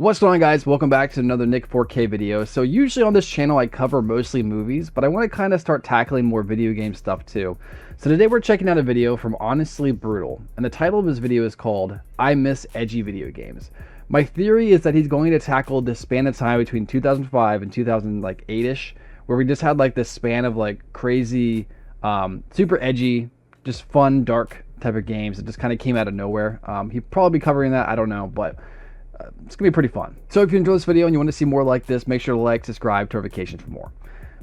What's going on, guys? Welcome back to another Nick 4K video. So usually on this channel I cover mostly movies, but I want to kind of start tackling more video game stuff too. So today we're checking out a video from Honestly Brutal, and the title of his video is called I Miss Edgy Video Games. My theory is that he's going to tackle this span of time between 2005 and 2008ish, where we just had like this span of like crazy, super edgy, just fun, dark type of games that just kind of came out of nowhere. He'd probably be covering that, I don't know, but it's gonna be pretty fun. So if you enjoyed this video and you want to see more like this, make sure to like, subscribe, turn notifications for more.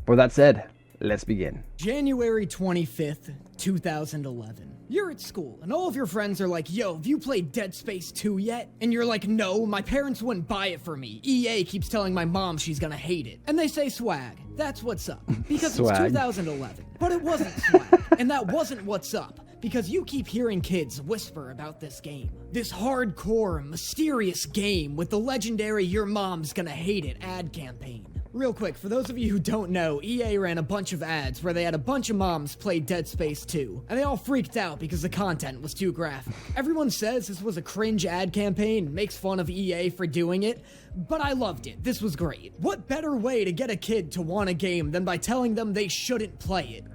But with that said, let's begin. January 25th, 2011. You're at school, and all of your friends are like, yo, have you played Dead Space 2 yet? And you're like, no, my parents wouldn't buy it for me. EA keeps telling my mom she's gonna hate it. And they say swag. That's what's up. Because it's 2011. But it wasn't swag. And that wasn't what's up. Because you keep hearing kids whisper about this game. This hardcore, mysterious game with the legendary "your mom's gonna hate it" ad campaign. Real quick, for those of you who don't know, EA ran a bunch of ads where they had a bunch of moms play Dead Space 2, and they all freaked out because the content was too graphic. Everyone says this was a cringe ad campaign and makes fun of EA for doing it, but I loved it. This was great. What better way to get a kid to want a game than by telling them they shouldn't play it?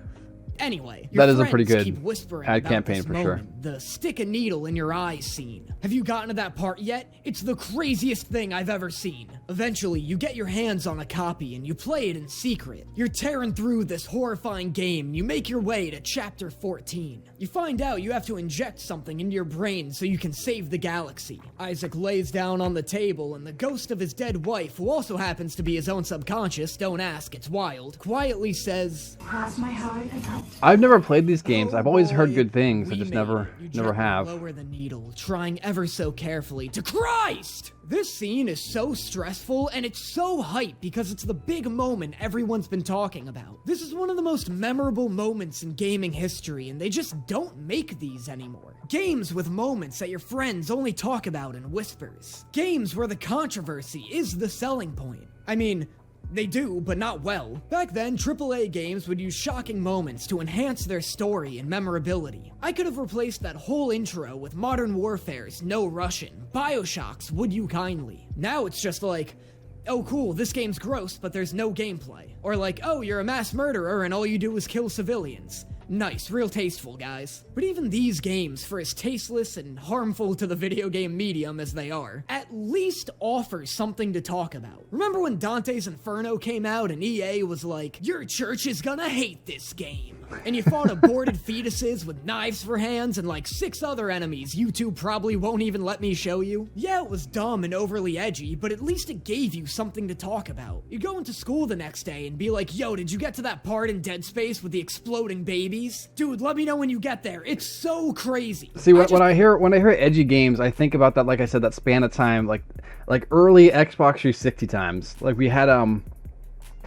Anyway, that is a pretty good keep whispering ad about campaign this for moment, sure. The stick a needle in your eye scene. Have you gotten to that part yet? It's the craziest thing I've ever seen. Eventually, you get your hands on a copy and you play it in secret. You're tearing through this horrifying game and you make your way to chapter 14. You find out you have to inject something into your brain so you can save the galaxy. Isaac lays down on the table and the ghost of his dead wife, who also happens to be his own subconscious, don't ask, it's wild, quietly says, "Cross my heart and hope." I've never played these games. "Oh I've always heard boy, good things. I we just made never it." You never gently have. Lower the needle, trying ever so carefully to Christ! This scene is so stressful, and it's so hype because it's the big moment everyone's been talking about. This is one of the most memorable moments in gaming history, and they just don't make these anymore. Games with moments that your friends only talk about in whispers. Games where the controversy is the selling point. I mean, they do, but not well. Back then, AAA games would use shocking moments to enhance their story and memorability. I could have replaced that whole intro with Modern Warfare's No Russian, BioShock's Would You Kindly. Now it's just like, oh cool, this game's gross, but there's no gameplay. Or like, oh, you're a mass murderer and all you do is kill civilians. Nice, real tasteful, guys. But even these games, for as tasteless and harmful to the video game medium as they are, at least offer something to talk about. Remember when Dante's Inferno came out and EA was like, your church is gonna hate this game? And you fought aborted fetuses with knives for hands and like 6 other enemies YouTube probably won't even let me show you? Yeah, it was dumb and overly edgy, but at least it gave you something to talk about. You go into school the next day and be like, yo, did you get to that part in Dead Space with the exploding babies? Dude, let me know when you get there. It's so crazy. See, when I hear edgy games, I think about that, like I said, that span of time, like early Xbox 360 times. Like we had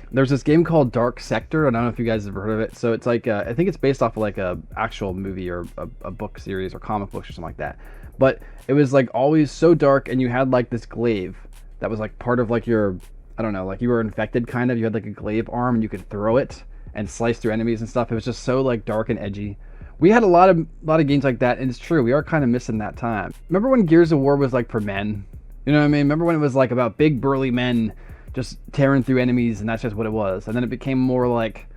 there's this game called Dark Sector. I don't know if you guys have heard of it. So it's like I think it's based off of like a actual movie or a book series or comic books or something like that. But it was like always so dark, and you had like this glaive that was like part of like your, I don't know, like you were infected kind of. You had like a glaive arm and you could throw it and slice through enemies and stuff. It was just so like dark and edgy. We had a lot of games like that, and it's true, we are kind of missing that time. Remember when Gears of War was like for men? You know what I mean? Remember when it was like about big burly men just tearing through enemies, and that's just what it was. And then it became more like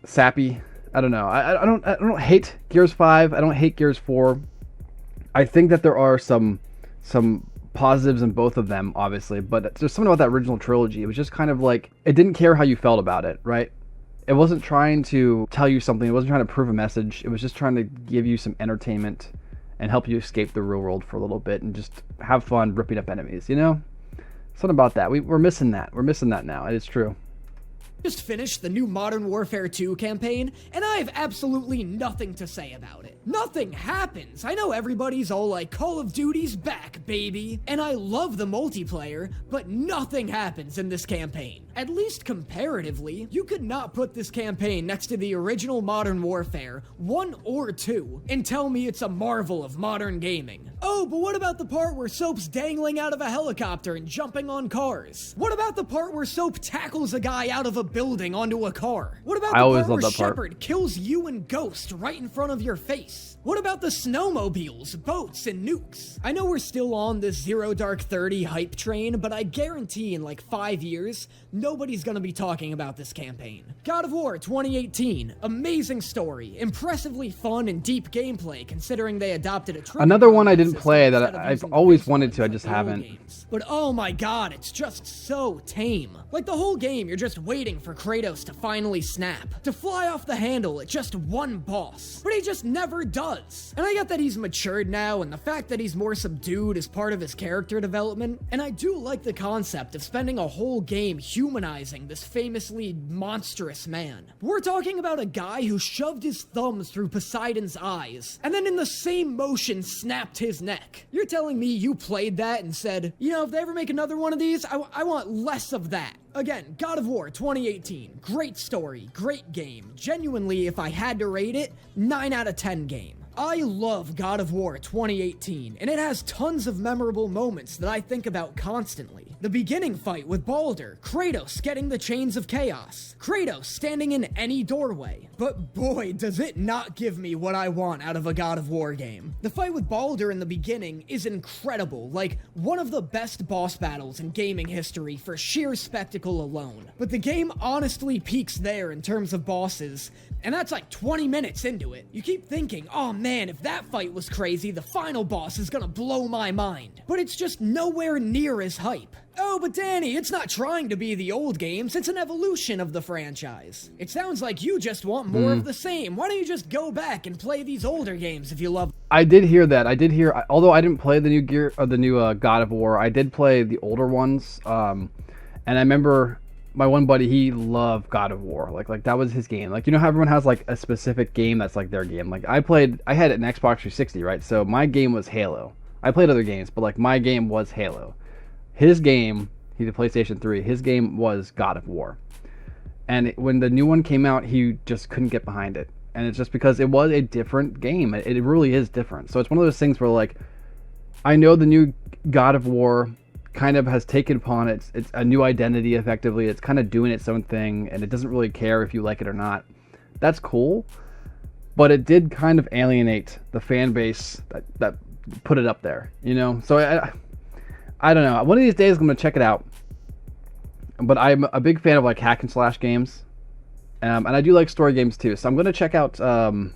sappy. I don't know. I don't hate Gears 5. I don't hate Gears 4. I think that there are some positives in both of them, obviously, but there's something about that original trilogy. It was just kind of like, it didn't care how you felt about it, right? It wasn't trying to tell you something. It wasn't trying to prove a message. It was just trying to give you some entertainment and help you escape the real world for a little bit and just have fun ripping up enemies, you know? Something about that. We're missing that. We're missing that now. It is true. Just finished the new Modern Warfare 2 campaign, and I have absolutely nothing to say about it. Nothing happens. I know everybody's all like, Call of Duty's back, baby. And I love the multiplayer, but nothing happens in this campaign. At least comparatively, you could not put this campaign next to the original Modern Warfare 1 or 2 and tell me it's a marvel of modern gaming. Oh, but what about the part where Soap's dangling out of a helicopter and jumping on cars? What about the part where Soap tackles a guy out of a building onto a car? What about the part where Shepard kills you and Ghost right in front of your face? What about the snowmobiles, boats, and nukes? I know we're still on this Zero Dark 30 hype train, but I guarantee in like 5 years, nobody's gonna be talking about this campaign. God of War 2018, amazing story, impressively fun and deep gameplay considering they adopted a trophy. Another one I didn't play that I've always wanted to, I just haven't. But oh my god, it's just so tame. Like the whole game, you're just waiting for Kratos to finally snap, to fly off the handle at just one boss. But he just never does. And I get that he's matured now, and the fact that he's more subdued is part of his character development, and I do like the concept of spending a whole game humanizing this famously monstrous man. We're talking about a guy who shoved his thumbs through Poseidon's eyes, and then in the same motion snapped his neck. You're telling me you played that and said, you know, if they ever make another one of these, I want less of that. Again, God of War 2018, great story, great game. Genuinely, if I had to rate it, 9 out of 10 game. I love God of War 2018, and it has tons of memorable moments that I think about constantly. The beginning fight with Baldur, Kratos getting the Chains of Chaos, Kratos standing in any doorway. But boy, does it not give me what I want out of a God of War game. The fight with Baldur in the beginning is incredible, like one of the best boss battles in gaming history for sheer spectacle alone. But the game honestly peaks there in terms of bosses, and that's like 20 minutes into it. You keep thinking, oh man, if that fight was crazy, the final boss is gonna blow my mind. But it's just nowhere near as hype. Oh, but Danny, it's not trying to be the old games, it's an evolution of the franchise. It sounds like you just want more of the same. Why don't you just go back and play these older games if you love? I did hear that. Although I didn't play the new God of War, I did play the older ones. And I remember my one buddy, he loved God of War. Like that was his game. Like, you know how everyone has like a specific game that's like their game. Like I had an Xbox 360, right? So my game was Halo. I played other games, but like my game was Halo. His game, he's a PlayStation 3, his game was God of War. And when the new one came out, he just couldn't get behind it. And it's just because it was a different game. It really is different. So it's one of those things where, like, I know the new God of War kind of has taken upon it's a new identity, effectively. It's kind of doing its own thing, and it doesn't really care if you like it or not. That's cool. But it did kind of alienate the fan base that put it up there, you know? So I don't know. One of these days I'm going to check it out. But I'm a big fan of like hack and slash games. And I do like story games too. So I'm going to check out God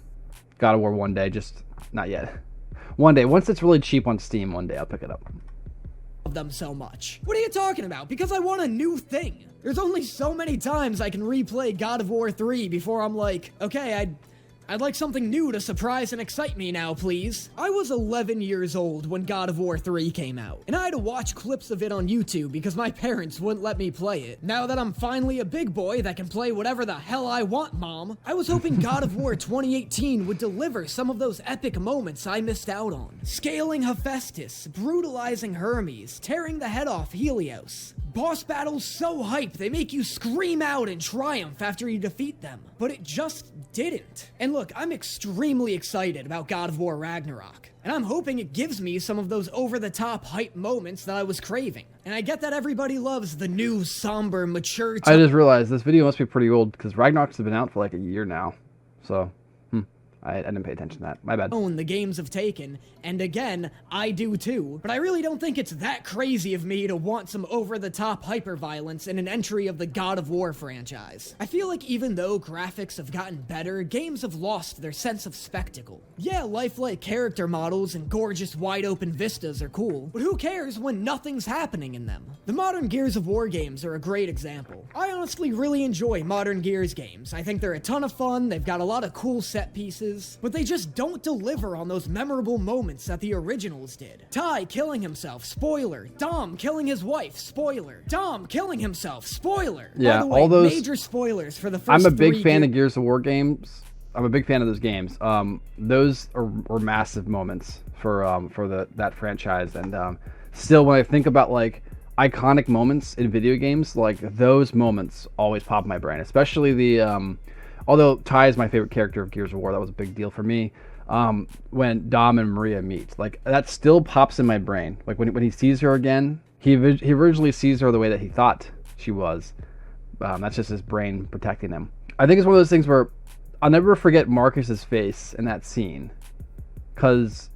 of War one day. Just not yet. One day. Once it's really cheap on Steam, one day I'll pick it up. Them so much. What are you talking about? Because I want a new thing. There's only so many times I can replay God of War 3 before I'm like, okay, I'd like something new to surprise and excite me now, please. I was 11 years old when God of War 3 came out, and I had to watch clips of it on YouTube because my parents wouldn't let me play it. Now that I'm finally a big boy that can play whatever the hell I want, Mom, I was hoping God of War 2018 would deliver some of those epic moments I missed out on. Scaling Hephaestus, brutalizing Hermes, tearing the head off Helios. Boss battles so hype they make you scream out in triumph after you defeat them. But it just didn't. And look, I'm extremely excited about God of War Ragnarok. And I'm hoping it gives me some of those over-the-top hype moments that I was craving. And I get that everybody loves the new, somber, mature... I just realized this video must be pretty old, because Ragnarok's been out for like a year now. So... I didn't pay attention to that. My bad. The games have taken, and again, I do too. But I really don't think it's that crazy of me to want some over-the-top hyper-violence in an entry of the God of War franchise. I feel like even though graphics have gotten better, games have lost their sense of spectacle. Yeah, lifelike character models and gorgeous wide-open vistas are cool, but who cares when nothing's happening in them? The modern Gears of War games are a great example. I honestly really enjoy modern Gears games. I think they're a ton of fun, they've got a lot of cool set pieces, but they just don't deliver on those memorable moments that the originals did. Ty killing himself, spoiler. Dom killing his wife, spoiler. Dom killing himself, spoiler. Yeah, by the way, all those major spoilers for the first I'm a big three fan of Gears of War games. I'm a big fan of those games. Those are massive moments for that franchise, and still, when I think about like iconic moments in video games, like those moments always pop in my brain, especially the although Ty is my favorite character of Gears of War, that was a big deal for me. when Dom and Maria meet. Like, that still pops in my brain. Like, when he sees her again, he originally sees her the way that he thought she was. That's just his brain protecting him. I think it's one of those things where I'll never forget Marcus's face in that scene, because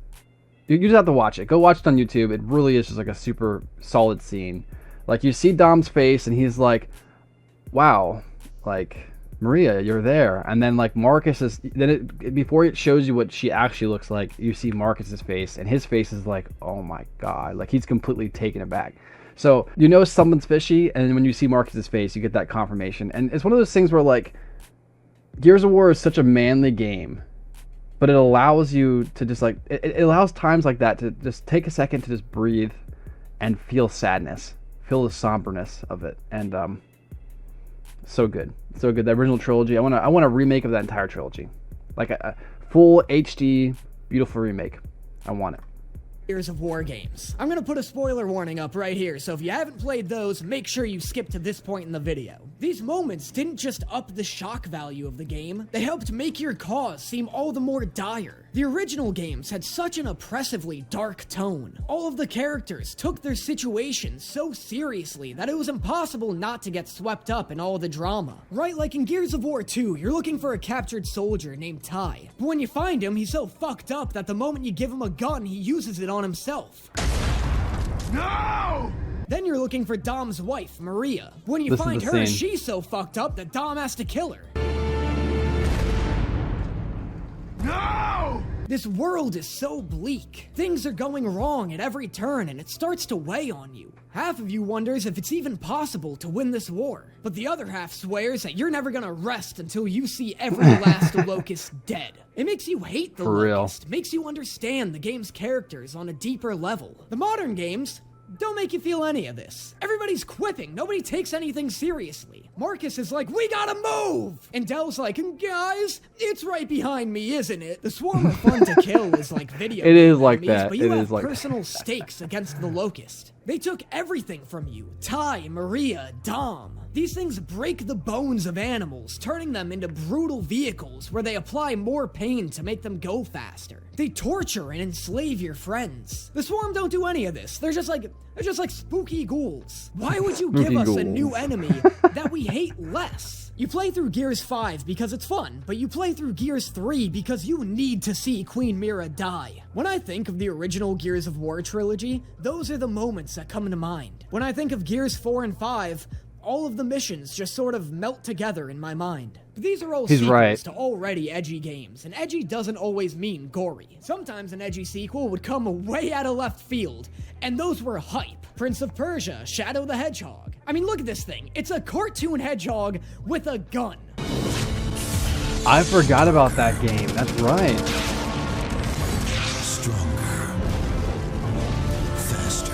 you just have to watch it. Go watch it on YouTube. It really is just like a super solid scene. Like, you see Dom's face and he's like, wow, like, Maria, you're there. And then like Marcus is, then before it shows you what she actually looks like, you see Marcus's face, and his face is like, oh my god, like he's completely taken aback. So you know something's fishy, and when you see Marcus's face, you get that confirmation. And it's one of those things where, like, Gears of War is such a manly game, but it allows you to just like, it allows times like that to just take a second to just breathe and feel sadness, feel the somberness of it. And so good, so good. The original trilogy, I want a remake of that entire trilogy, like a full HD beautiful remake. I want it. Gears of War games. I'm gonna put a spoiler warning up right here, so if you haven't played those, make sure you skip to this point in the video. These moments didn't just up the shock value of the game, they helped make your cause seem all the more dire. The original games had such an oppressively dark tone. All of the characters took their situation so seriously that it was impossible not to get swept up in all the drama. Right, like in Gears of War 2, you're looking for a captured soldier named Ty, but when you find him, he's so fucked up that the moment you give him a gun, he uses it on himself. No! Then you're looking for Dom's wife, Maria. When you find her, she's so fucked up that Dom has to kill her. No! This world is so bleak. Things are going wrong at every turn, and it starts to weigh on you. Half of you wonders if it's even possible to win this war, but the other half swears that you're never gonna rest until you see every last Locust dead. It makes you hate the Locust, makes you understand the game's characters on a deeper level. The modern games don't make you feel any of this. Everybody's quipping, nobody takes anything seriously. Marcus is like, we gotta move! And Dell's like, guys, it's right behind me, isn't it? The swarm are fun to kill is like video it is like enemies, that. But you it have is like personal stakes against the Locust. They took everything from you. Ty, Maria, Dom. These things break the bones of animals, turning them into brutal vehicles where they apply more pain to make them go faster. They torture and enslave your friends. The Swarm don't do any of this. They're just like spooky ghouls. Why would you give us a new enemy that we hate less? You play through Gears 5 because it's fun, but you play through Gears 3 because you need to see Queen Mira die. When I think of the original Gears of War trilogy, those are the moments that come to mind. When I think of Gears 4 and 5, all of the missions just sort of melt together in my mind. But these are all sequels to already edgy games, and edgy doesn't always mean gory. Sometimes an edgy sequel would come way out of left field, and those were hype. Prince of Persia, Shadow the Hedgehog. I mean, look at this thing. It's a cartoon hedgehog with a gun. I forgot about that game. That's right. Stronger, faster,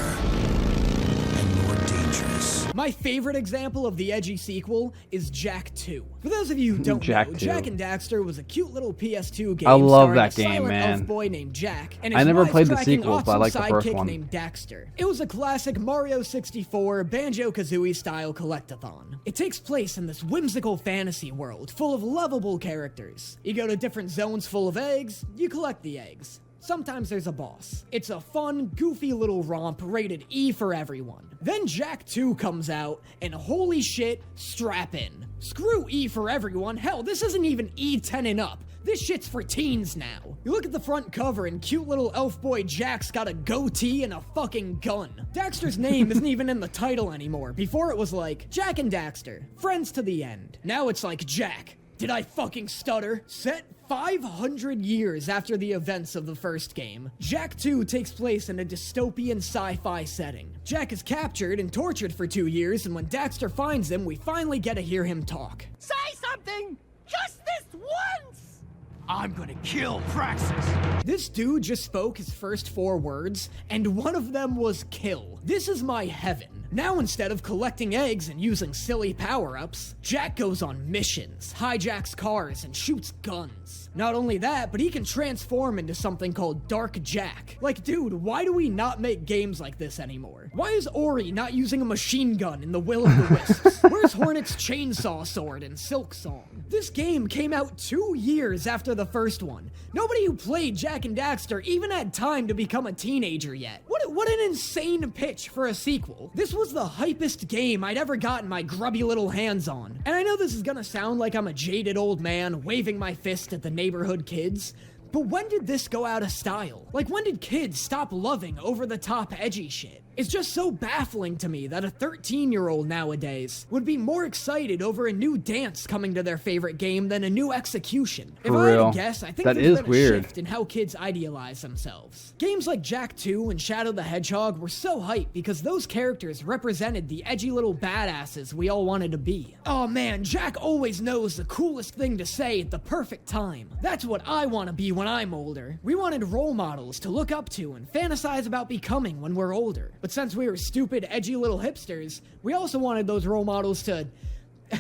and more dangerous. My favorite example of the edgy sequel is Jak 2. For those of you who don't know, Jak and Daxter was a cute little PS2 game. I love that game, man. Elf boy named Jak, and his I never played the wisecracking sequels, but I like the first sidekick one. named Daxter. It was a classic Mario 64 Banjo-Kazooie style collectathon. It takes place in this whimsical fantasy world full of lovable characters. You go to different zones full of eggs, you collect the eggs. Sometimes there's a boss. It's a fun, goofy little romp rated E for everyone. Then Jak 2 comes out, and holy shit, strap in. Screw E for everyone, hell, this isn't even E10 and up. This shit's for teens now. You look at the front cover and cute little elf boy Jak's got a goatee and a fucking gun. Daxter's name isn't even in the title anymore. Before it was like, Jak and Daxter, friends to the end. Now it's like, Jak. Did I fucking stutter? Set 500 years after the events of the first game, Jak 2 takes place in a dystopian sci-fi setting. Jak is captured and tortured for 2 years, and when Daxter finds him, we finally get to hear him talk. Say something! Just this once! I'm gonna kill Praxis. This dude just spoke his first 4 words, and one of them was kill. This is my heaven. Now instead of collecting eggs and using silly power-ups, Jack goes on missions, hijacks cars, and shoots guns. Not only that, but he can transform into something called Dark Jack. Like, dude, why do we not make games like this anymore? Why is Ori not using a machine gun in The Will of the Wisps? Where's Hornet's chainsaw sword in Silk Song? This game came out 2 years after the first one. Nobody who played Jak and Daxter even had time to become a teenager yet. What an insane pitch for a sequel. This was the hypest game I'd ever gotten my grubby little hands on. And I know this is gonna sound like I'm a jaded old man waving my fist at the neighborhood kids, but when did this go out of style? Like, when did kids stop loving over-the-top edgy shit? It's just so baffling to me that a 13-year-old nowadays would be more excited over a new dance coming to their favorite game than a new execution. If I had to guess, I think there's been a shift in how kids idealize themselves. Games like Jak 2 and Shadow the Hedgehog were so hyped because those characters represented the edgy little badasses we all wanted to be. Oh man, Jak always knows the coolest thing to say at the perfect time. That's what I want to be when I'm older. We wanted role models to look up to and fantasize about becoming when we're older. But since we were stupid, edgy little hipsters, we also wanted those role models to,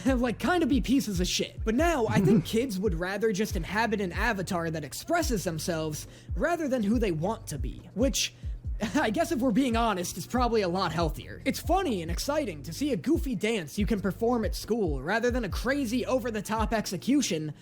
like, kind of be pieces of shit. But now, I think kids would rather just inhabit an avatar that expresses themselves rather than who they want to be. Which, I guess if we're being honest, is probably a lot healthier. It's funny and exciting to see a goofy dance you can perform at school rather than a crazy over-the-top execution,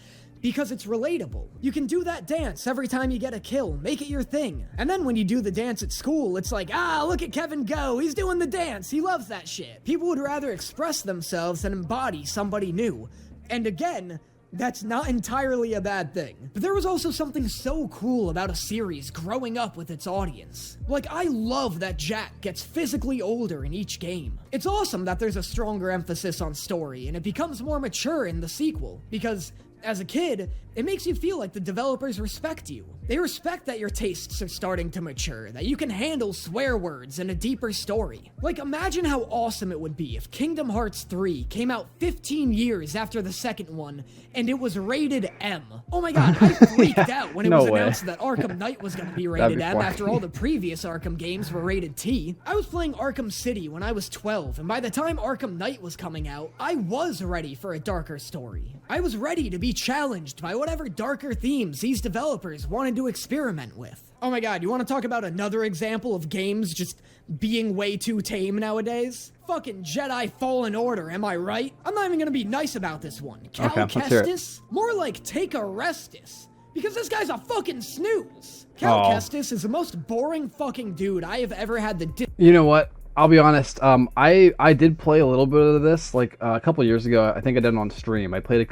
because it's relatable. You can do that dance every time you get a kill, make it your thing. And then when you do the dance at school, it's like, ah, look at Kevin go, he's doing the dance, he loves that shit. People would rather express themselves than embody somebody new. And again, that's not entirely a bad thing. But there was also something so cool about a series growing up with its audience. Like, I love that Jak gets physically older in each game. It's awesome that there's a stronger emphasis on story, and it becomes more mature in the sequel, because as a kid, it makes you feel like the developers respect you. They respect that your tastes are starting to mature, that you can handle swear words and a deeper story. Like, imagine how awesome it would be if Kingdom Hearts 3 came out 15 years after the second one, and it was rated M. Oh my god, I freaked out when it was announced that Arkham Knight was gonna be rated M after all the previous Arkham games were rated T. I was playing Arkham City when I was 12, and by the time Arkham Knight was coming out, I was ready for a darker story. I was ready to be challenged by whatever darker themes these developers wanted to experiment with. Oh my god, you want to talk about another example of games just being way too tame nowadays? Fucking Jedi Fallen Order, am I right? I'm not even gonna be nice about this one. Cal Kestis? More like Take a Restis. Because this guy's a fucking snooze. Cal Kestis is the most boring fucking dude I have ever had the You know what? I'll be honest, I did play a little bit of this, like, a couple years ago. I think I did it on stream. I played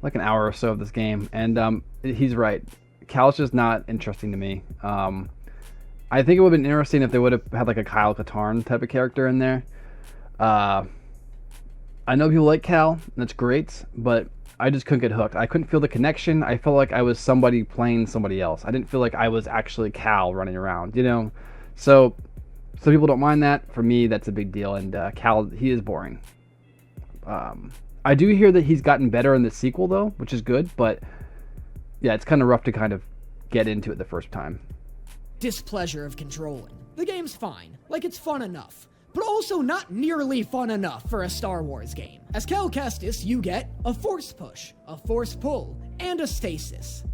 like an hour or so of this game, and he's right. Cal's just not interesting to me. I think it would have been interesting if they would have had, like, a Kyle Katarn type of character in there. I know people like Cal, and that's great, but I just couldn't get hooked. I couldn't feel the connection. I felt like I was somebody playing somebody else. I didn't feel like I was actually Cal running around, you know? So some people don't mind that. For me, that's a big deal, and Cal, he is boring. I do hear that he's gotten better in the sequel, though, which is good, but yeah, it's kind of rough to kind of get into it the first time. Displeasure of controlling. The game's fine, like it's fun enough, but also not nearly fun enough for a Star Wars game. As Cal Kestis, you get a force push, a force pull, and a stasis.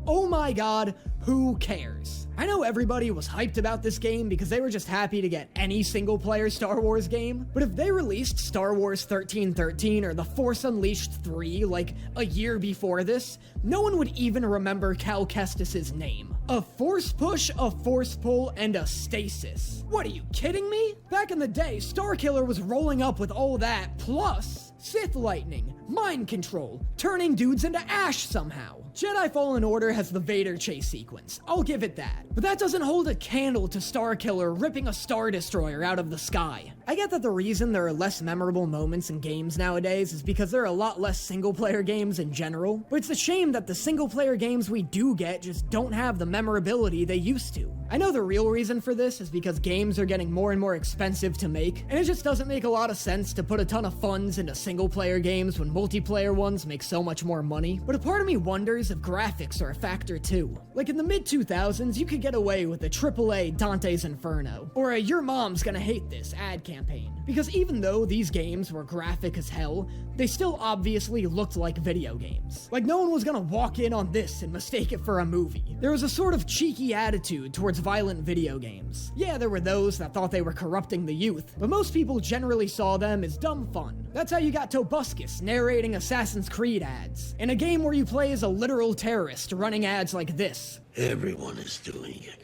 Oh my god, who cares? I know everybody was hyped about this game because they were just happy to get any single-player Star Wars game, but if they released Star Wars 1313 or The Force Unleashed 3 like a year before this, no one would even remember Cal Kestis' name. A force push, a force pull, and a stasis. What, are you kidding me? Back in the day, Starkiller was rolling up with all that, plus Sith lightning, mind control, turning dudes into ash somehow. Jedi Fallen Order has the Vader chase sequence, I'll give it that. But that doesn't hold a candle to Starkiller ripping a Star Destroyer out of the sky. I get that the reason there are less memorable moments in games nowadays is because there are a lot less single-player games in general, but it's a shame that the single-player games we do get just don't have the memorability they used to. I know the real reason for this is because games are getting more and more expensive to make, and it just doesn't make a lot of sense to put a ton of funds into single-player games when multiplayer ones make so much more money, but a part of me wonders if graphics are a factor too. Like in the mid-2000s, you could get away with a AAA Dante's Inferno, or a Your Mom's Gonna Hate This ad campaign. Because even though these games were graphic as hell, they still obviously looked like video games. Like no one was gonna walk in on this and mistake it for a movie. There was a sort of cheeky attitude towards violent video games. Yeah, there were those that thought they were corrupting the youth, but most people generally saw them as dumb fun. That's how you got Tobuscus narrating Assassin's Creed ads, in a game where you play as a literal terrorist running ads like this. Everyone is doing it.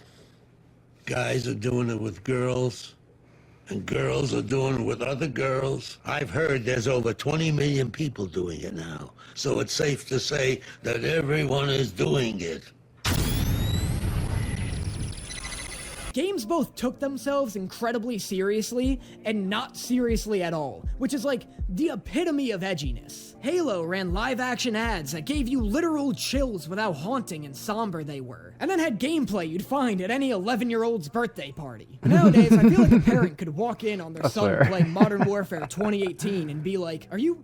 Guys are doing it with girls, and girls are doing it with other girls. I've heard there's over 20 million people doing it now, so it's safe to say that everyone is doing it. Games both took themselves incredibly seriously and not seriously at all, which is like the epitome of edginess. Halo ran live-action ads that gave you literal chills with how haunting and somber they were, and then had gameplay you'd find at any 11-year-old's birthday party. Nowadays, I feel like a parent could walk in on their son playing Modern Warfare 2018 and be like, Are you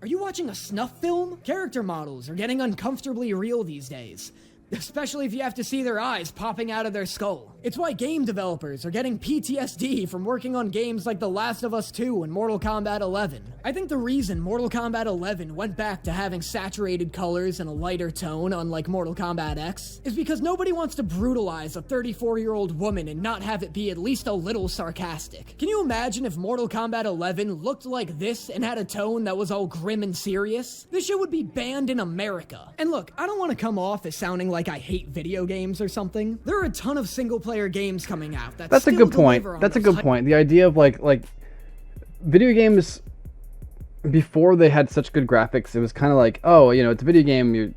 watching a snuff film? Character models are getting uncomfortably real these days, especially if you have to see their eyes popping out of their skull. It's why game developers are getting PTSD from working on games like The Last of Us 2 and Mortal Kombat 11. I think the reason Mortal Kombat 11 went back to having saturated colors and a lighter tone, unlike Mortal Kombat X, is because nobody wants to brutalize a 34-year-old woman and not have it be at least a little sarcastic. Can you imagine if Mortal Kombat 11 looked like this and had a tone that was all grim and serious? This shit would be banned in America. And look, I don't want to come off as sounding like I hate video games or something. There are a ton of single-player games coming out that's a good point. That's a good point. The idea of like video games before they had such good graphics, it was kind of like, oh, you know, it's a video game, you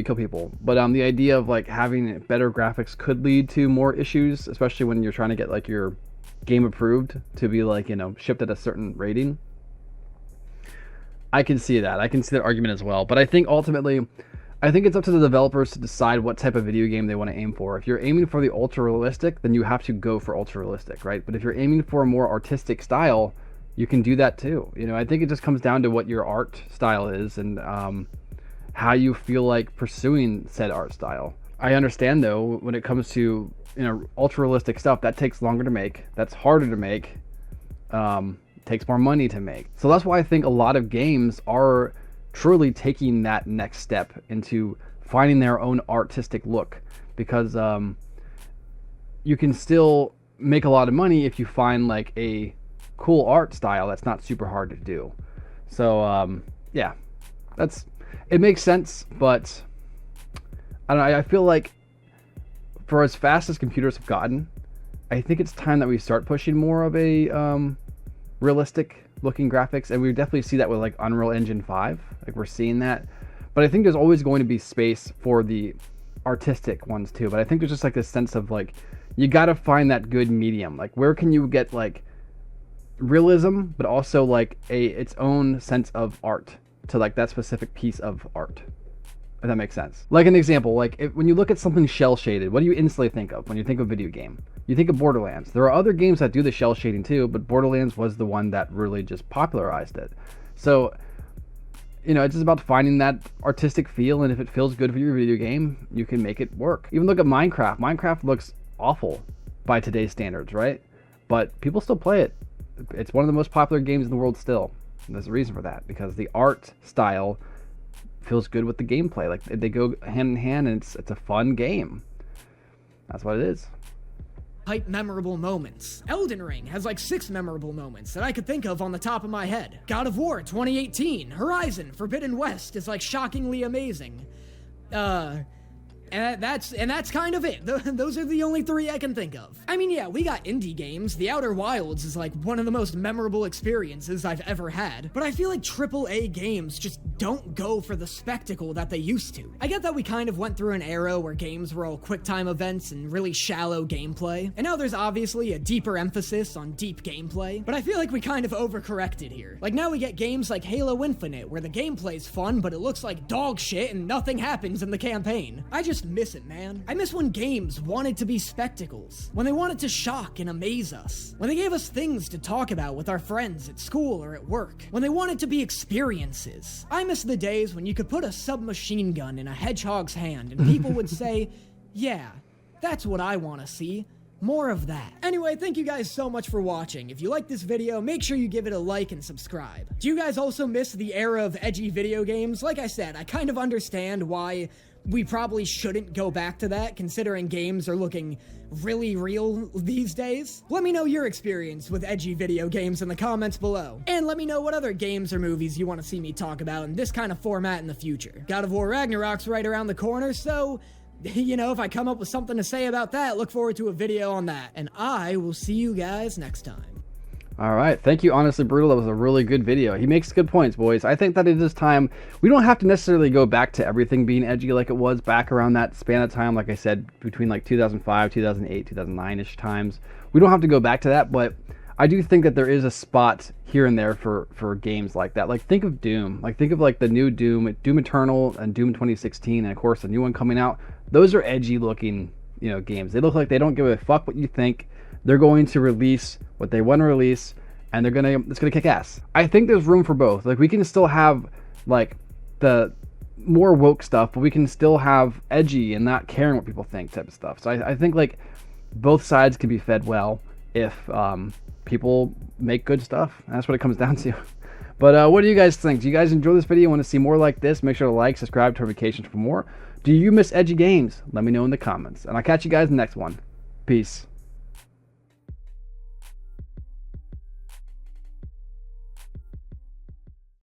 kill people. But the idea of like having better graphics could lead to more issues, especially when you're trying to get like your game approved to be like, you know, shipped at a certain rating. I can see that. I can see that argument as well. But I think ultimately, I think it's up to the developers to decide what type of video game they want to aim for. If you're aiming for the ultra realistic, then you have to go for ultra realistic, right? But if you're aiming for a more artistic style, you can do that too. You know, I think it just comes down to what your art style is and how you feel like pursuing said art style. I understand though, when it comes to, you know, ultra realistic stuff, that takes longer to make. That's harder to make. Takes more money to make. So that's why I think a lot of games are truly taking that next step into finding their own artistic look, because you can still make a lot of money if you find like a cool art style that's not super hard to do. So yeah, it makes sense, but I don't know, I feel like for as fast as computers have gotten, I think it's time that we start pushing more of a realistic looking graphics, and we definitely see that with like Unreal Engine 5. Like we're seeing that, but I think there's always going to be space for the artistic ones too. But I think there's just like this sense of like, you got to find that good medium. Like where can you get like realism, but also like its own sense of art to like that specific piece of art. If that makes sense. Like an example, like when you look at something shell shaded, what do you instantly think of when you think of video game? You think of Borderlands. There are other games that do the shell shading too, but Borderlands was the one that really just popularized it. So, you know, it's just about finding that artistic feel, and if it feels good for your video game, you can make it work. Even look at Minecraft. Minecraft looks awful by today's standards, right? But people still play it. It's one of the most popular games in the world still. And there's a reason for that, because the art style feels good with the gameplay. Like they go hand in hand, and it's a fun game. That's what it is. Hype memorable moments. Elden Ring has like 6 memorable moments that I could think of on the top of my head. God of War 2018, Horizon Forbidden West is like shockingly amazing. And that's kind of it. Those are the only 3 I can think of. I mean, yeah, we got indie games. The Outer Wilds is like one of the most memorable experiences I've ever had. But I feel like AAA games just don't go for the spectacle that they used to. I get that we kind of went through an era where games were all QuickTime events and really shallow gameplay. And now there's obviously a deeper emphasis on deep gameplay. But I feel like we kind of overcorrected here. Like now we get games like Halo Infinite, where the gameplay's fun, but it looks like dog shit and nothing happens in the campaign. I just just miss it, man. I miss when games wanted to be spectacles, when they wanted to shock and amaze us, when they gave us things to talk about with our friends at school or at work, when they wanted to be experiences. I miss the days when you could put a submachine gun in a hedgehog's hand and people would say, yeah, that's what I want to see. More of that. Anyway, thank you guys so much for watching. If you like this video, make sure you give it a like and subscribe. Do you guys also miss the era of edgy video games? Like I said, I kind of understand why we probably shouldn't go back to that, considering games are looking really real these days. Let me know your experience with edgy video games in the comments below. And let me know what other games or movies you want to see me talk about in this kind of format in the future. God of War Ragnarok's right around the corner, so you know, if I come up with something to say about that, look forward to a video on that. And I will see you guys next time. All right. Thank you, Honestly Brutal. That was a really good video. He makes good points, boys. I think that it is time. We don't have to necessarily go back to everything being edgy like it was back around that span of time. Like I said, between like 2005, 2008, 2009-ish times. We don't have to go back to that, but I do think that there is a spot here and there for games like that. Like, think of Doom. Like, think of like the new Doom, Doom Eternal and Doom 2016, and of course the new one coming out. Those are edgy looking, you know, games. They look like they don't give a fuck what you think. They're going to release what they want to release, and it's gonna kick ass. I think there's room for both. Like, we can still have like the more woke stuff, but we can still have edgy and not caring what people think type of stuff. So I think like both sides can be fed well if people make good stuff. That's what it comes down to. But what do you guys think? Do you guys enjoy this video? Want to see more like this? Make sure to like, subscribe, turn notifications for more. Do you miss edgy games? Let me know in the comments. And I'll catch you guys in the next one. Peace.